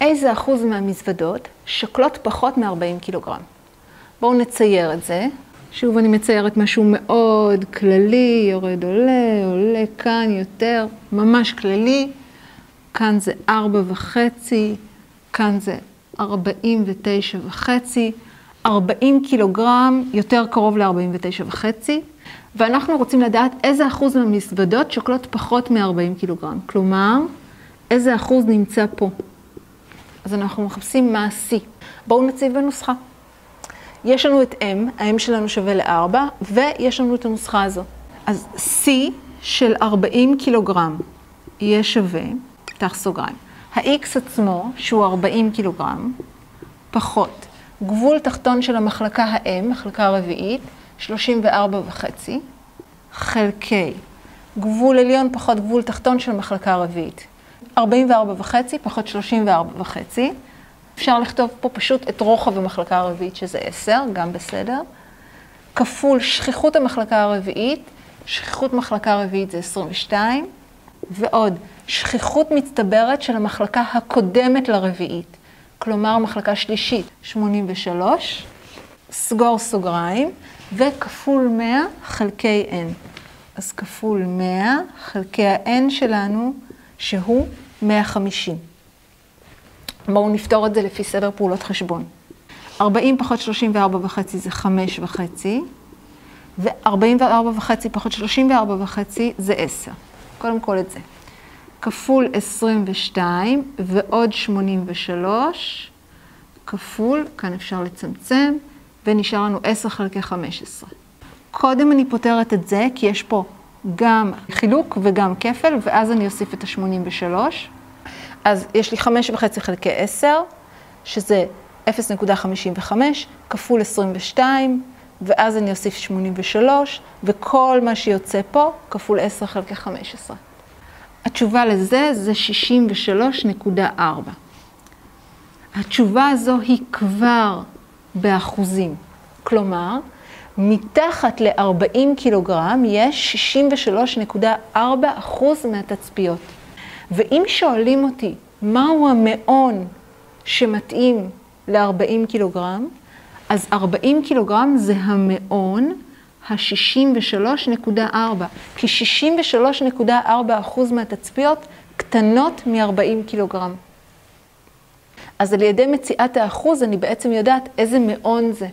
איזה אחוז מהמזוודות שוקלות פחות מ-40 קילוגרם? בואו נצייר את זה. שוב אני מציירת משהו מאוד כללי, יורד עולה, עולה כאן יותר, ממש כללי. כאן זה 4.5, כאן זה 49.5, 40 קילוגרם יותר קרוב ל-49.5, ואנחנו רוצים לדעת איזה אחוז מהמזוודות שוקלות פחות מ-40 קילוגרם. כלומר, איזה אחוז נמצא פה. אז אנחנו מחפשים מה ה-C. בואו נציב בנוסחה. יש לנו את M, ה-M שלנו שווה ל-4, ויש לנו את הנוסחה הזו. אז C של 40 קילוגרם יהיה שווה, פתח סוגריים, ה-X עצמו, שהוא 40 קילוגרם, פחות גבול תחתון של המחלקה ה-M, מחלקה הרביעית, 34.5, חלקי גבול עליון פחות גבול תחתון של המחלקה הרביעית, 44.5 פחות 34.5, אפשר לכתוב פה פשוט את רוחב המחלקה הרביעית, שזה 10, גם בסדר. כפול שכיחות המחלקה הרביעית, שכיחות מחלקה רביעית זה 22, ועוד שכיחות מצטברת של המחלקה הקודמת לרביעית, כלומר מחלקה שלישית, 83, סגור סוגריים, וכפול 100 חלקי n. אז כפול 100 חלקי ה-n שלנו, שהוא 150. בואו נפתור את זה לפי סדר פעולות חשבון. 40 פחות 34.5 זה 5.5, ו-44.5 פחות 34.5 זה 10. קודם כל את זה. כפול 22 ועוד 83, כפול, כאן אפשר לצמצם, ונשאר לנו 10 חלקי 15. קודם אני פותרת את זה, כי יש פה גם חילוק וגם כפל, ואז אני אוסיף את ה-83. אז יש לי 5.5 חלקי 10, שזה 0.55, כפול 22, ואז אני אוסיף 83, וכל מה שיוצא פה, כפול 10 חלקי 15. התשובה לזה זה 63.4. התשובה הזו היא כבר באחוזים. כלומר, מתחת ל-40 קילוגרם יש 63.4% מהתצפיות. ואם שואלים אותי מהו המאון שמתאים ל-40 קילוגרם, אז 40 קילוגרם זה המאון ה-63.4, כי 63.4% מהתצפיות קטנות מ-40 קילוגרם. אז על ידי מציאת האחוז אני בעצם יודעת איזה מאון זה.